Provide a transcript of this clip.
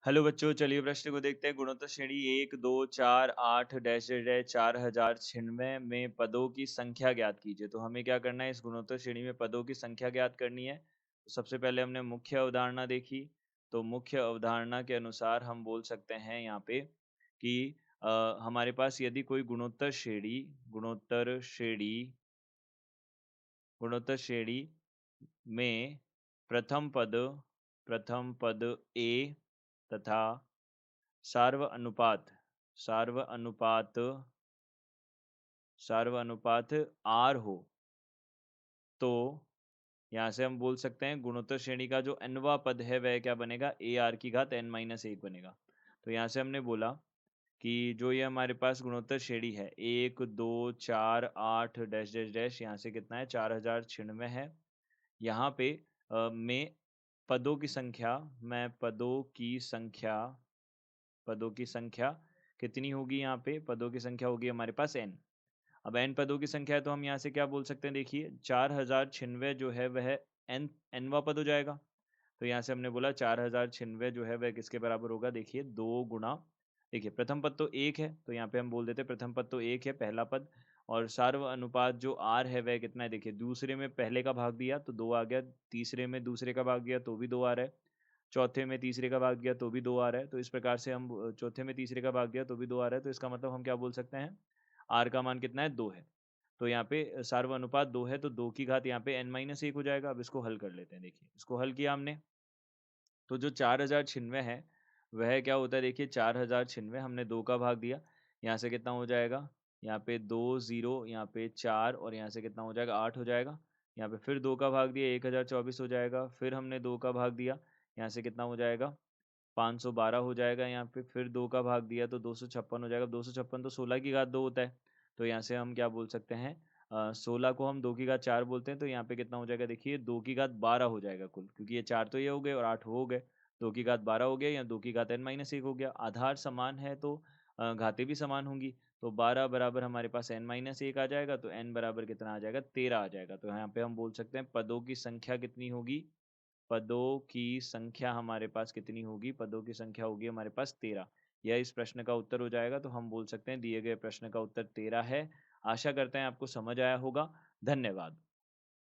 Hello बच्चों, चलिए प्रश्न को देखते हैं। गुणोत्तर श्रेणी 1, 2, 4, 8 डैश डैश डैश 4096 में पदों की संख्या ज्ञात कीजिए। तो हमें क्या करना है, इस गुणोत्तर श्रेणी में पदों की संख्या ज्ञात करनी है। तो सबसे पहले हमने मुख्य अवधारणा देखी। तो मुख्य अवधारणा के अनुसार हम बोल सकते हैं यहाँ पे कि हमारे पास यदि कोई गुणोत्तर श्रेणी गुणोत्तर श्रेणी में प्रथम पद प्रथम पद ए तथा सार्व अनुपात सार्व अनुपात सार्व अनुपात आर हो, तो यहाँ से हम बोल सकते हैं गुणोत्तर श्रेणी का जो nवा पद है वह क्या बनेगा, ए आर की घात n-1 बनेगा। तो यहाँ से हमने बोला कि जो ये हमारे पास गुणोत्तर श्रेणी है 1, 2, 4, 8 डैश डैश डैश, यहाँ से कितना है 4096 है। यहाँ पे में पदों की संख्या मैं पदों की संख्या कितनी होगी, यहाँ पे पदों की संख्या होगी हमारे पास n। अब n पदों की संख्या है तो हम यहाँ से क्या बोल सकते हैं, देखिए 4096 जो है वह nवा पद हो जाएगा। तो यहाँ से हमने बोला 4096 जो है वह किसके बराबर होगा, देखिए 2 गुणा, देखिए प्रथम पद तो 1 है तो यहाँ पे हम बोल देते हैं प्रथम पद तो 1 है पहला पद, और सार्व अनुपात जो r है वह कितना है, देखिए दूसरे में पहले का भाग दिया तो 2 आ गया, तीसरे में दूसरे का भाग दिया तो भी 2 आ रहा है, चौथे में तीसरे का भाग दिया तो भी 2 आ रहा है। तो इस प्रकार से हम चौथे में तीसरे का भाग दिया तो भी 2 आ रहा है, तो इसका मतलब हम क्या बोल सकते हैं, r का मान कितना है, 2 है। तो यहाँ पे सार्व अनुपात 2 है तो 2 की घात यहाँ पे n-1 हो जाएगा। अब इसको हल कर लेते हैं, देखिए इसको हल किया हमने तो जो 4096 है वह क्या होता है, देखिए 4096 हमने 2 का भाग दिया, यहाँ से कितना हो जाएगा, यहाँ पे 2 0, यहाँ पे 4 और यहाँ से कितना हो जाएगा 8 हो जाएगा। यहाँ पे फिर 2 का भाग दिया 1024 हो जाएगा, फिर हमने 2 का भाग दिया, यहाँ से कितना हो जाएगा 512 हो जाएगा, यहाँ पे फिर 2 का भाग दिया तो 256 हो जाएगा। 256 तो 16 की घात 2 होता है, तो यहाँ से हम क्या बोल सकते हैं, 16 को हम 2 की घात 4 बोलते हैं, तो यहाँ पे कितना हो जाएगा, देखिए 2 की घात 12 हो जाएगा कुल, क्योंकि ये 4 तो ये हो गए और 8 हो गए, 2 की घात 12 हो गया या 2 की घात n-1 हो गया। आधार समान है तो घातें भी समान होंगी, तो 12 बराबर हमारे पास n-1 आ जाएगा, तो n बराबर कितना आ जाएगा, 13 आ जाएगा। तो यहाँ पे हम बोल सकते हैं पदों की संख्या कितनी होगी, पदों की संख्या हमारे पास कितनी होगी, पदों की संख्या होगी हमारे पास 13। यह इस प्रश्न का उत्तर हो जाएगा। तो हम बोल सकते हैं दिए गए प्रश्न का उत्तर 13 है। आशा करते हैं आपको समझ आया होगा। धन्यवाद।